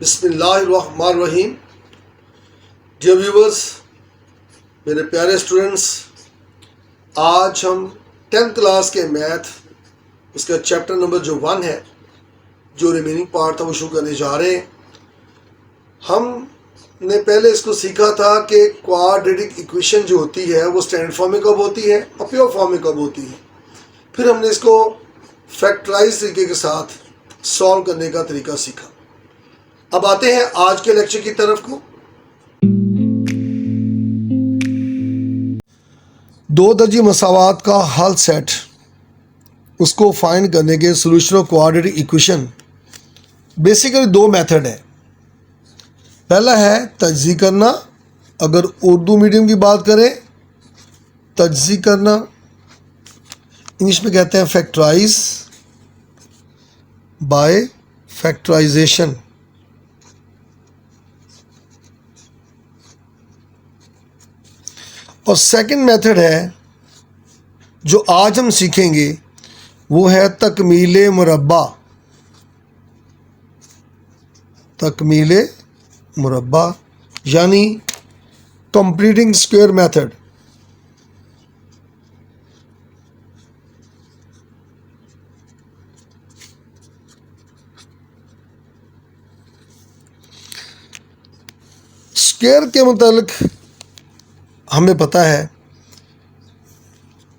बिस्मिल्लाहिर्रहमानिर्रहीम। Dear viewers, मेरे प्यारे स्टूडेंट्स, आज हम 10th क्लास के मैथ उसका चैप्टर नंबर जो 1 है, जो रिमेनिंग पार्ट था वो शुरू करने जा रहे हैं। हमने पहले इसको सीखा था कि क्वाड्रेटिक इक्वेशन जो होती है वो स्टैंडर्ड फॉर्म में कब होती है और प्योर फॉर्म में कब होती है। फिर हमने इसको फैक्टराइज तरीके के साथ सॉल्व करने का तरीका सीखा। अब आते हैं आज के लेक्चर की तरफ को। दो दर्जी मसावात का हल सेट, उसको फाइंड करने के solution of quadratic equation basically दो मेथड है। पहला है तज्ज़ी करना, अगर उर्दू मीडियम की बात करें तज्ज़ी करना, इंग्लिश में कहते हैं फैक्टराइज बाय फैक्टराइजेशन। और सेकंड मेथड है जो आज हम सीखेंगे वो है तकमीले मुरब्बा। तकमीले मुरब्बा यानी कंप्लीटिंग स्क्वायर मेथड। स्क्वायर के मुतालिक हमें पता है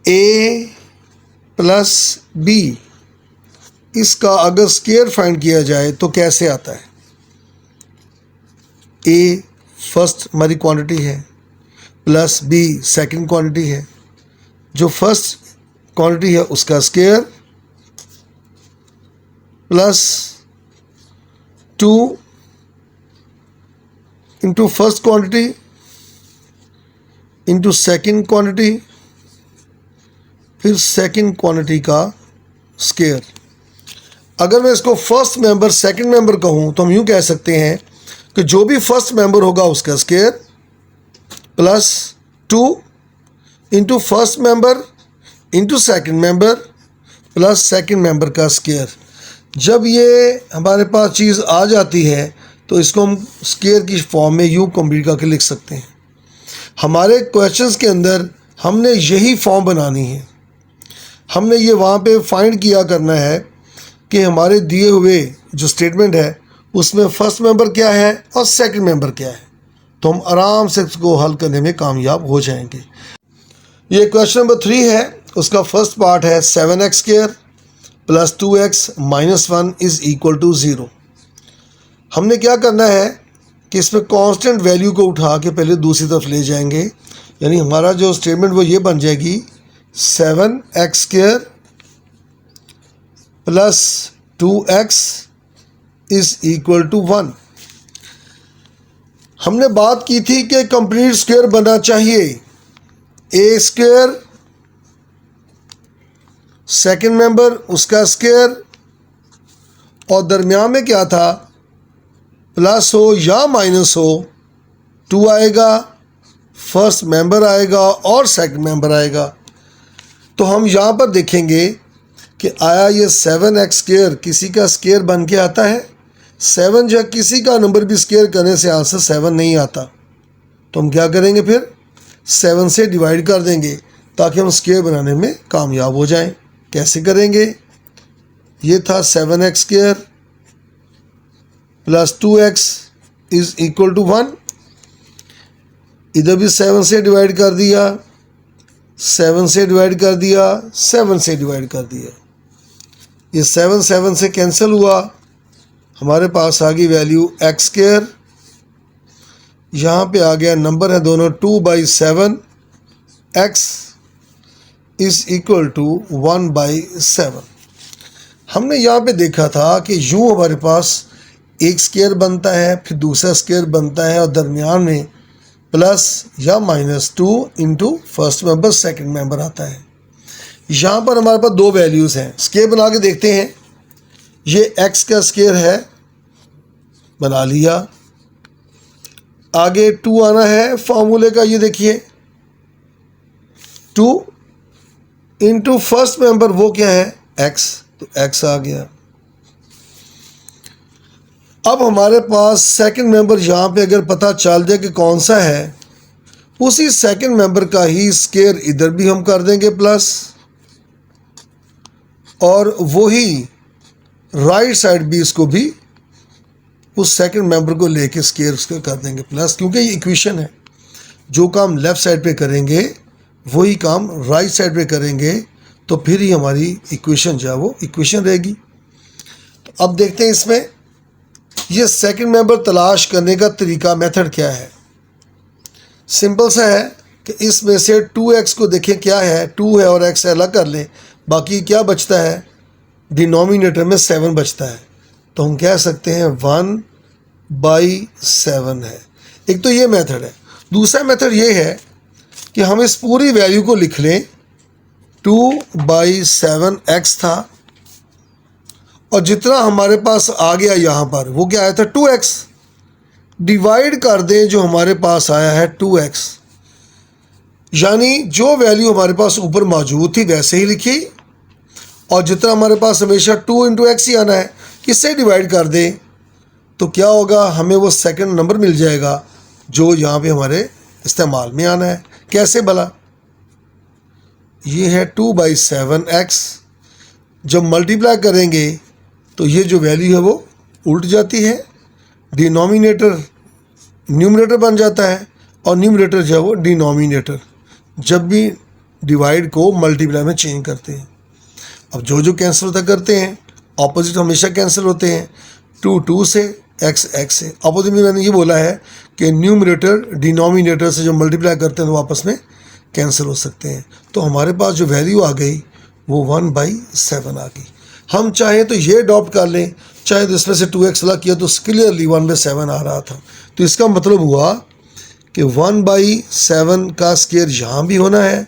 a प्लस बी, इसका अगर स्क्वायर फाइंड किया जाए तो कैसे आता है। a फर्स्ट हमारी क्वांटिटी है, प्लस b सेकंड क्वांटिटी है। जो फर्स्ट क्वांटिटी है उसका square plus 2 into first quantity into second quantity, फिर सेकेंड क्वांटिटी का स्क्वायर। अगर मैं इसको फर्स्ट मेंबर सेकेंड मेंबर कहूँ तो हम यूँ कह सकते हैं कि जो भी फर्स्ट मेंबर होगा उसका square plus 2 into first member into second member plus second member का स्क्वायर। जब ये हमारे पास चीज़ आ जाती है तो इसको हम स्क्वायर की फॉर्म में यूँ कंप्लीट करके लिख सकते हैं। हमारे क्वेश्चंस के अंदर हमने यही फॉर्म बनानी है। हमने ये वहाँ पे फाइंड किया करना है कि हमारे दिए हुए जो स्टेटमेंट है उसमें फर्स्ट मेंबर क्या है और सेकंड मेंबर क्या है, तो हम आराम से इसको हल करने में कामयाब हो जाएंगे। ये क्वेश्चन नंबर 3 है, उसका फर्स्ट पार्ट है 7x square plus 2x minus 1 is equal to 0। हमने क्या करना है कि इसमें कांस्टेंट वैल्यू को उठा के पहले दूसरी तरफ ले जाएंगे, यानी हमारा जो स्टेटमेंट वो ये बन जाएगी 7x square plus 2x is equal to 1। हमने बात की थी कि कंप्लीट स्क्वायर बनना चाहिए a स्क्वायर, सेकंड मेंबर उसका स्क्वायर, और दरमियान में क्या था, प्लस हो या माइनस हो 2 आएगा, फर्स्ट मेंबर आएगा और सेकंड मेंबर आएगा। तो हम यहाँ पर देखेंगे कि आया ये 7x स्क्वायर किसी का स्क्वायर बन के आता है। 7 जो किसी का नंबर भी स्क्वायर करने से आंसर 7 नहीं आता, तो हम क्या करेंगे, फिर 7 से डिवाइड कर देंगे ताकि हम स्क्वायर बनाने में कामयाब हो जाएं। कैसे करेंगे, ये था 7x square plus 2x is equal to 1। इधर भी 7 से डिवाइड कर दिया, 7 से डिवाइड कर दिया, 7 से डिवाइड कर दिया। ये 7 से कैंसिल हुआ, हमारे पास आ गई वैल्यू x स्क्वायर। यहाँ पे आ गया नंबर है दोनों 2/7, x इज़ इक्वल टू 1/7। हमने यहाँ पे देखा था कि यूँ हमारे पास एक स्क्वायर बनता है, फिर दूसरा स्क्वायर बनता है और दरमियान में प्लस या minus 2 into first member second member आता है। यहाँ पर हमारे पास दो वैल्यूज़ हैं, स्क्वायर बना के देखते हैं। ये x का स्क्वायर है, बना लिया। आगे 2 आना है फार्मूले का, ये देखिए 2 इंटू फर्स्ट मेंबर वो क्या है x, तो x आ गया। अब हमारे पास सेकंड मेंबर यहाँ पे अगर पता चल जाए कि कौन सा है, उसी सेकंड मेंबर का ही स्क्वायर इधर भी हम कर देंगे प्लस, और वही राइट साइड भी इसको भी उस सेकंड मेंबर को लेके स्क्वायर उसका कर देंगे प्लस, क्योंकि ये इक्वेशन है। जो काम लेफ़्ट साइड पे करेंगे वही काम राइट साइड पे करेंगे, तो फिर ही हमारी इक्वेशन जो है वो इक्वेशन रहेगी। तो अब देखते हैं इसमें ये सेकंड मेंबर तलाश करने का तरीका, मेथड क्या है। सिंपल सा है कि इसमें से 2x को देखें क्या है, 2 है और x अलग कर लें, बाकी क्या बचता है, डिनोमिनेटर में 7 बचता है। तो हम कह सकते हैं 1/7 है। एक तो ये मेथड है। दूसरा मेथड ये है कि हम इस पूरी वैल्यू को लिख लें, 2/7 x था और जितना हमारे पास आ गया यहाँ पर वो क्या आया था 2x, डिवाइड कर दें जो हमारे पास आया है 2x, यानी जो वैल्यू हमारे पास ऊपर मौजूद थी वैसे ही लिखी, और जितना हमारे पास हमेशा 2 × x ही आना है, किससे डिवाइड कर दें तो क्या होगा, हमें वो सेकंड नंबर मिल जाएगा जो यहाँ पे हमारे इस्तेमाल में आना है। कैसे भला, ये है 2/7 x, जब मल्टीप्लाई करेंगे तो ये जो वैल्यू है वो उल्ट जाती है, डिनोमिनेटर न्यूमरेटर बन जाता है और न्यूमरेटर जो है वो डिनोमिनेटर, जब भी डिवाइड को मल्टीप्लाई में चेंज करते हैं। अब जो जो कैंसिल होता करते हैं, ऑपोजिट हमेशा कैंसिल होते हैं, 2 से, x से। ऑपोजिट में मैंने ये बोला है कि न्यूमरेटर डिनोमिनेटर से जो मल्टीप्लाई करते हैं तो आपस में कैंसिल हो सकते हैं। तो हमारे पास जो वैल्यू आ गई वो 1/7 आ गई। हम चाहे तो ये अडॉप्ट कर लें, चाहे तो इसमें से 2x अलग किया तो क्लियरली 1/7 आ रहा था। तो इसका मतलब हुआ कि 1/7 का स्क्वायर यहाँ भी होना है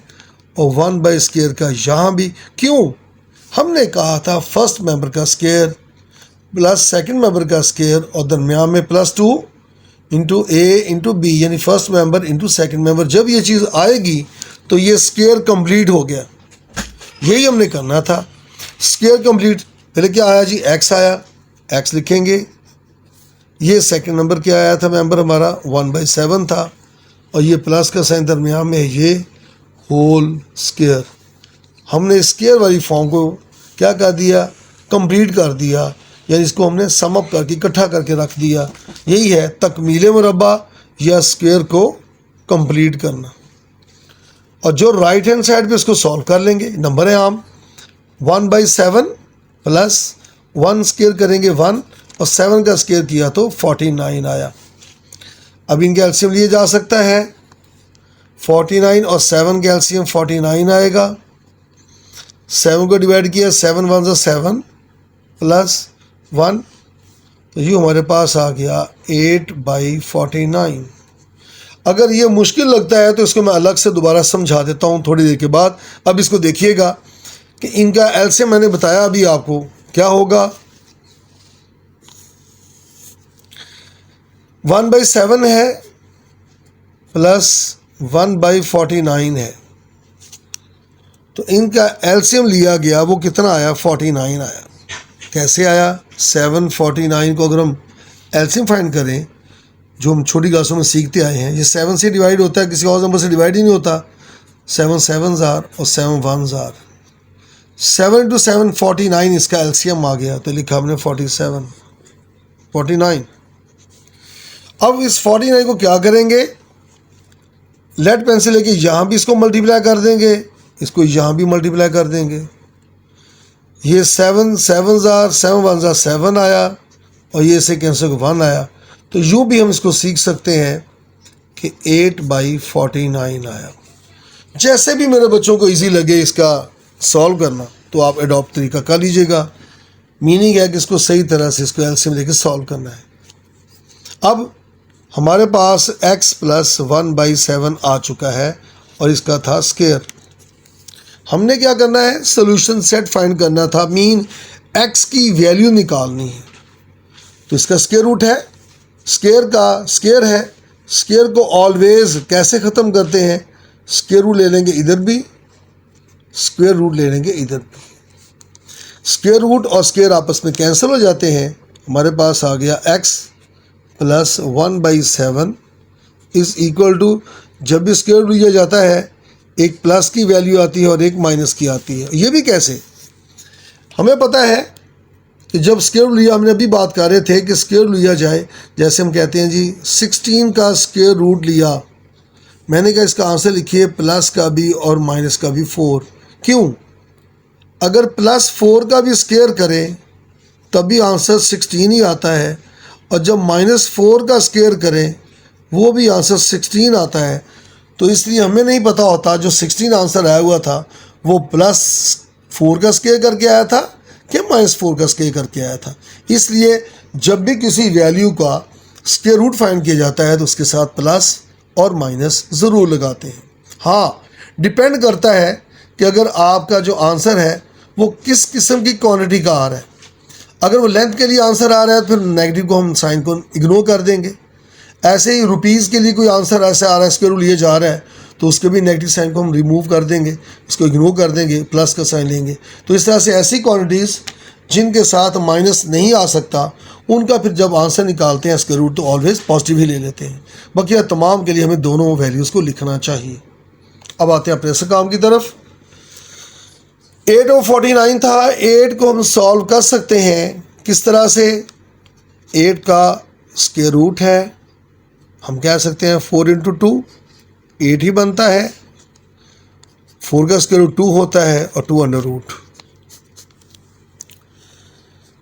और 1/स्क्वायर का यहाँ भी। क्यों, हमने कहा था फर्स्ट मेंबर का स्क्वायर प्लस सेकंड मेंबर का स्क्वायर और दरमियान में +2 × a × b, यानी first member into second member. जब ये चीज़ आएगी तो ये स्क्वायर कंप्लीट हो गया, यही हमने करना था। स्क्वायर कंप्लीट, पहले क्या आया जी, x आया, x लिखेंगे। ये सेकंड नंबर क्या आया था मेंबर हमारा, 1/7 था, और ये प्लस का साइन दरमियान में है, ये होल स्क्वायर। हमने स्क्वायर वाली फॉर्म को क्या कर दिया, कंप्लीट कर दिया, यानी इसको हमने सम अप करके इकट्ठा करके रख दिया। यही है तकमील मुरब्बा या स्क्वायर को कंप्लीट करना। और जो राइट हैंड साइड पे इसको सॉल्व कर लेंगे, नंबर है आम, 1/7 प्लस 1 स्क्वायर करेंगे 1 और 7 का स्क्वायर किया तो 49 आया। अब इनके एलसीएम लिए जा सकता है, 49 और 7 के एलसीएम 49 आएगा। 7 को डिवाइड किया, 7 × 1 = 7 प्लस 1, तो ये हमारे पास आ गया 8/49। अगर ये मुश्किल लगता है तो इसको मैं अलग से दोबारा समझा देता हूँ थोड़ी देर के बाद। अब इसको देखिएगा कि इनका एलसीएम मैंने बताया अभी आपको क्या होगा, 1/7 है प्लस 1/49 है, तो इनका एलसीएम लिया गया, वो कितना आया, 49 आया। कैसे आया, 7 49 को अगर हम एलसीएम फाइंड करें, जो हम छोटी क्लासों में सीखते आए हैं, ये 7 से डिवाइड होता है, किसी और नंबर से डिवाइड ही नहीं होता। 7 7s और 7 1s। 7 × 7 49, इसका एलसीएम आ गया तो लिखा हमने 49। अब इस 49 को क्या करेंगे, लेड पेंसिल लेके यहाँ भी इसको मल्टीप्लाई कर देंगे, इसको यहाँ भी मल्टीप्लाई कर देंगे। ये 7 7s 7 1s 7 आया और ये से कैंसिल 1 आया। तो यूँ भी हम इसको सीख सकते हैं कि 8/49 आया। जैसे भी मेरे बच्चों को इजी लगे इसका सॉल्व करना तो आप एडॉप्ट तरीका कर लीजिएगा। मीनिंग है कि इसको सही तरह से इसको एलसीएम लेके सॉल्व करना है। अब हमारे पास x + 1/7 आ चुका है और इसका था स्क्वायर। हमने क्या करना है, सोल्यूशन सेट फाइंड करना था, मीन x की वैल्यू निकालनी है। तो इसका स्क्वायर रूट है, स्क्वायर का स्क्वायर है। स्क्वायर को ऑलवेज कैसे ख़त्म करते हैं, स्क्वायर रूट ले लेंगे इधर भी, स्क्वायर रूट ले लेंगे इधर भी। स्क्वायर रूट और स्क्वायर आपस में कैंसिल हो जाते हैं हमारे पास आ गया x plus 1/7 is equal to, जब भी स्क्वायर रूट लिया जाता है एक प्लस की वैल्यू आती है और एक माइनस की आती है। ये भी कैसे? हमें पता है कि जब स्क्वायर रूट लिया, हमने अभी बात कर रहे थे कि स्क्वायर रूट लिया जाए, जैसे हम कहते हैं जी 16 का स्क्वायर रूट लिया, मैंने कहा इसका आंसर लिखिए प्लस का भी और माइनस का भी 4। क्यों? अगर प्लस 4 का भी स्क्वायर करें तब भी आंसर 16 ही आता है, और जब -4 का स्क्वायर करें वो भी आंसर 16 आता है। तो इसलिए हमें नहीं पता होता जो 16 आंसर आया हुआ था वो +4 का स्क्वायर करके आया था कि -4 का स्क्वायर करके आया था। इसलिए जब भी किसी वैल्यू का स्क्वायर रूट फाइंड किया जाता है तो उसके साथ प्लस और माइनस ज़रूर लगाते हैं। हाँ, डिपेंड करता है कि अगर आपका जो आंसर है वो किस किस्म की क्वांटिटी का आ रहा है। अगर वो लेंथ के लिए आंसर आ रहा है तो फिर नेगेटिव को हम साइन को इग्नोर कर देंगे। ऐसे ही रुपीज़ के लिए कोई आंसर ऐसा आ रहा है, स्क्वायर रूट लिए जा रहा है, तो उसके भी नेगेटिव साइन को हम रिमूव कर देंगे, उसको इग्नोर कर देंगे, प्लस का साइन लेंगे। तो इस तरह से ऐसी क्वांटिटीज़ जिनके साथ माइनस नहीं आ सकता उनका फिर जब आंसर निकालते हैं स्क्वायर रूट तो ऑलवेज पॉजिटिव ही ले लेते हैं। बाकी तमाम के लिए हमें दोनों वैल्यूज़ को लिखना चाहिए। अब आते हैं अपने असल काम की तरफ। 8 और 49 था, 8 को हम सॉल्व कर सकते हैं किस तरह से? 8 का स्क्वायर रूट है, हम कह सकते हैं 4 × 2 8 ही बनता है। 4 का स्क्वायर रूट 2 होता है और 2√।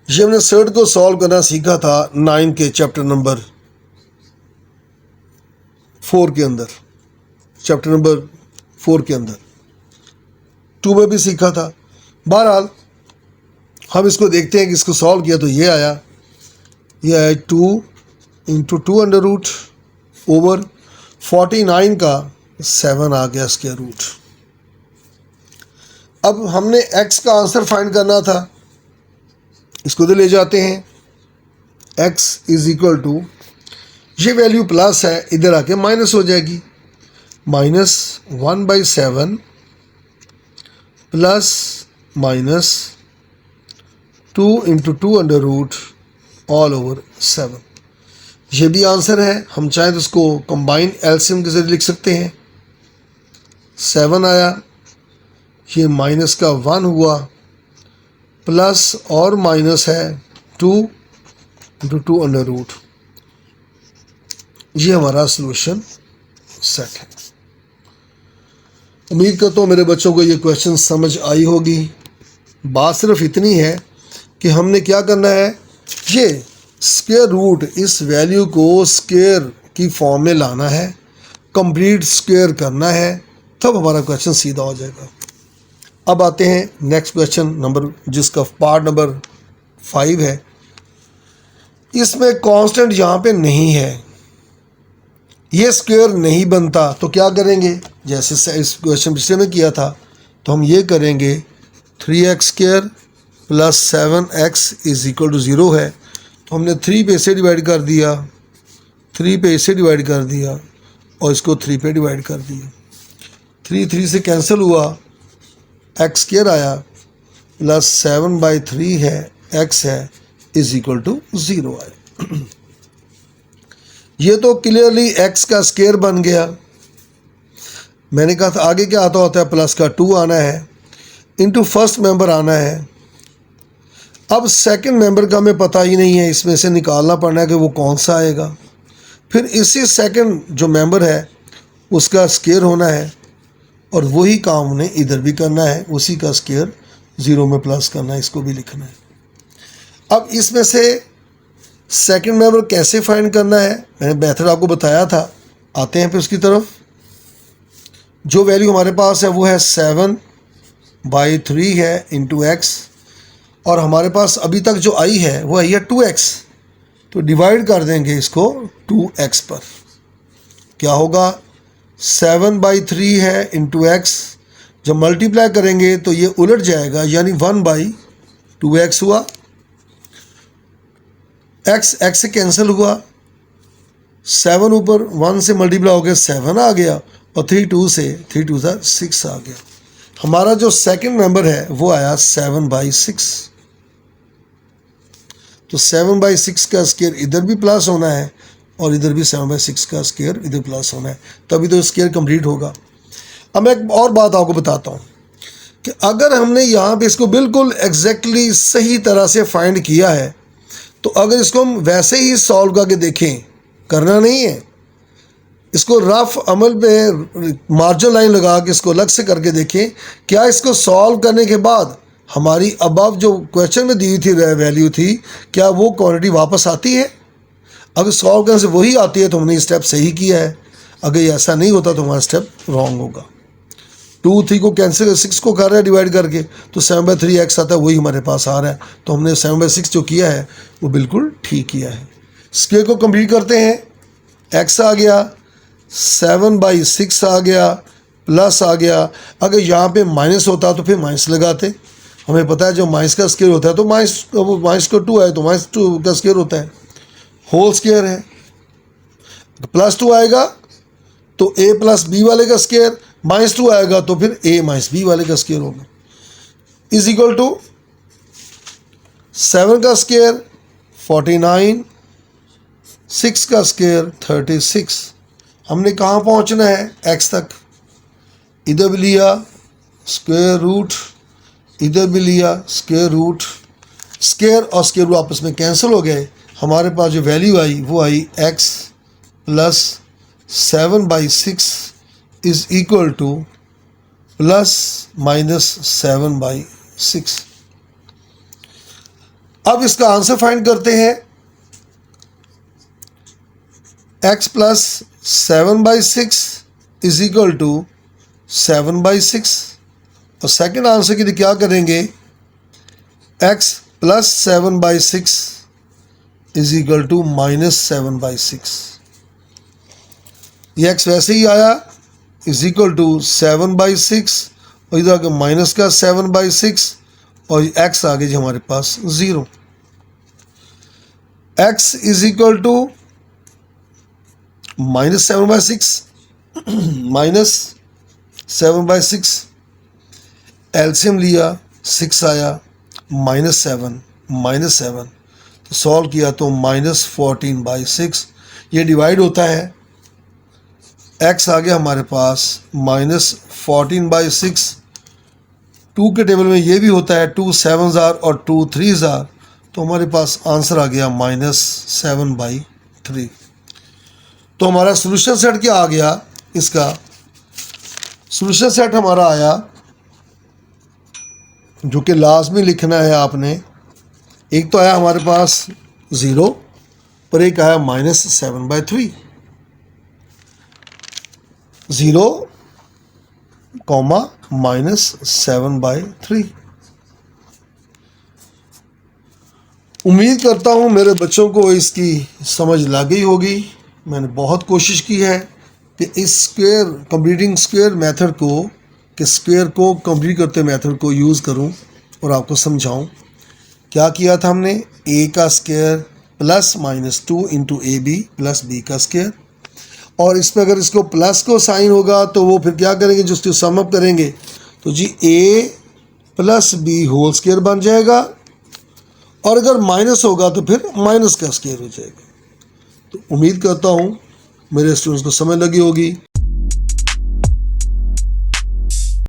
ये हमने सर्ड को सॉल्व करना सीखा था 9 के चैप्टर नंबर 4 के अंदर, चैप्टर नंबर 4 के अंदर 2 में भी सीखा था। बहरहाल हम इसको देखते हैं कि इसको सॉल्व किया तो ये आया 2 × 2√, ओवर 49 का 7 आ गया स्क्वायर रूट। अब हमने x का आंसर फाइंड करना था, इसको तो ले जाते हैं। x इज इक्वल टू, ये वैल्यू प्लस है, इधर आके माइनस हो जाएगी, -1/7 प्लस माइनस 2 × 2√, ऑल ओवर 7। ये भी आंसर है। हम चाहें तो इसको कंबाइन एलसीएम के जरिए लिख सकते हैं। 7 आया, ये माइनस का 1 हुआ, प्लस और माइनस है 2 × 2√। ये हमारा सलूशन सेट है। उम्मीद करता हूँ मेरे बच्चों को ये क्वेश्चन समझ आई होगी। बात सिर्फ इतनी है कि हमने क्या करना है, ये स्क्वायर रूट इस वैल्यू को स्क्वायर की फॉर्म में लाना है, कंप्लीट स्क्वायर करना है, तब हमारा क्वेश्चन सीधा हो जाएगा। अब आते हैं नेक्स्ट क्वेश्चन नंबर, जिसका पार्ट नंबर 5 है। इसमें कांस्टेंट यहाँ पे नहीं है, ये स्क्वायर नहीं बनता, तो क्या करेंगे? जैसे इस क्वेश्चन पिछले में किया था तो हम ये करेंगे 3x² plus 7x is equal to 0 है, तो हमने 3 पे इसे डिवाइड कर दिया, 3 पे इसे डिवाइड कर दिया और इसको 3 पे डिवाइड कर दिया। 3 से कैंसिल हुआ, x² आया, प्लस 7/3 है, x है, इज इक्वल टू 0 आया। ये तो क्लियरली x का स्क्वायर बन गया। मैंने कहा था आगे क्या आता होता है, प्लस का 2 आना है, इनटू फर्स्ट मेंबर आना है। अब सेकंड मेंबर का हमें पता ही नहीं है, इसमें से निकालना पड़ना है कि वो कौन सा आएगा। फिर इसी सेकंड जो मेंबर है उसका स्क्वायर होना है और वही काम उन्हें इधर भी करना है, उसी का स्क्वायर 0 में प्लस करना है, इसको भी लिखना है। अब इसमें से सेकंड मेंबर कैसे फाइंड करना है मैंने बेहतर आपको बताया था। आते हैं फिर उसकी तरफ। जो वैल्यू हमारे पास है वो है 7/3 है इंटू x, और हमारे पास अभी तक जो आई है वो आई है 2x, तो डिवाइड कर देंगे इसको 2x पर। क्या होगा, 7/3 है इंटू x, जब मल्टीप्लाई करेंगे तो ये उलट जाएगा, यानी 1/2x हुआ, x से कैंसिल हुआ, 7 ऊपर 1 से मल्टीप्लाई हो गया 7 आ गया, और 3 2 से 3 2 6 आ गया। हमारा जो सेकंड मेंबर है वो आया 7/6। तो 7/6 का स्क्वायर इधर भी प्लस होना है और इधर भी 7/6 का स्क्वायर इधर प्लस होना है, तभी तो स्क्वायर कंप्लीट होगा। अब मैं एक और बात आपको बताता हूँ कि अगर हमने यहाँ पे इसको बिल्कुल एग्जैक्टली सही तरह से फाइंड किया है, तो अगर इसको हम वैसे ही सॉल्व करके देखें, करना नहीं है, इसको रफ अमल पे मार्जिन लाइन लगा के इसको अलग से करके देखें, क्या इसको सॉल्व करने के बाद हमारी अबव जो क्वेश्चन में दी थी वैल्यू थी, क्या वो क्वांटिटी वापस आती है? अगर सॉल्व करने से वही आती है तो हमने स्टेप सही किया है, अगर ये ऐसा नहीं होता तो हमारा स्टेप रॉन्ग होगा। 2 3 को कैंसिल, 6 को कर रहा है डिवाइड करके, तो 7/3 x आता है, वही हमारे पास आ रहा है, तो हमने 7/6 जो किया है वो बिल्कुल ठीक किया है। स्क्वायर को कंप्लीट करते हैं, x आ गया, 7/6 आ गया, प्लस आ गया। अगर यहाँ पे माइनस होता तो फिर माइनस लगाते, हमें पता है जो माइनस का स्क्वायर होता है तो माइनस को 2 है तो -2 का स्क्वायर होता है, होल स्क्वायर है। +2 आएगा तो a + b वाले का स्क्वायर, -2 आएगा तो फिर a - b वाले का स्क्वायर होगा, इज इक्वल टू 7 का स्क्वायर 49, 6 का स्क्वायर 36। हमने कहाँ पहुँचना है? x तक। इधर भी लिया स्क्वायर रूट, इधर भी लिया स्क्वायर रूट, स्क्वायर और स्क्वायर रूट आपस में कैंसिल हो गए। हमारे पास जो वैल्यू आई वो आई x + 7/6 इज इक्वल टू ±7/6। अब इसका आंसर फाइंड करते हैं। x + 7/6 इज इक्वल टू 7/6, और सेकेंड आंसर के लिए क्या करेंगे? x + 7/6 is equal to -7/6। ये x वैसे ही आया, इज इक्वल टू 7/6 और इधर आगे माइनस का 7/6 और x आ गया जी हमारे पास 0। x is equal to -7/6 -7/6, LCM लिया 6 आया, -7 तो सॉल्व किया तो -14/6, ये डिवाइड होता है, x आ गया हमारे पास -14/6। 2 के टेबल में ये भी होता है, 2 7s और 2 3s, तो हमारे पास आंसर आ गया -7/3। तो हमारा सॉल्यूशन सेट क्या आ गया? इसका सॉल्यूशन सेट हमारा आया, जो कि लाजमी लिखना है आपने। एक तो आया हमारे पास 0 पर एक आया -7/3, 0, -7/3। उम्मीद करता हूँ मेरे बच्चों को इसकी समझ लग गई होगी। मैंने बहुत कोशिश की है कि इस स्क्वायर कंप्लीटिंग स्क्वायर मेथड को, कि स्क्वायर को कंप्लीट करते मेथड को यूज़ करूं और आपको समझाऊं। क्या किया था हमने? a का स्क्वायर +-2 × ab + b का स्क्वायर, और इसमें अगर इसको प्लस को साइन होगा तो वो फिर क्या करेंगे, जो उसको सम अप करेंगे तो जी a + b होल स्क्वायर बन जाएगा, और अगर माइनस होगा तो फिर माइनस का स्क्वायर हो जाएगा। तो उम्मीद करता हूँ मेरे स्टूडेंट्स को समझ लगी होगी।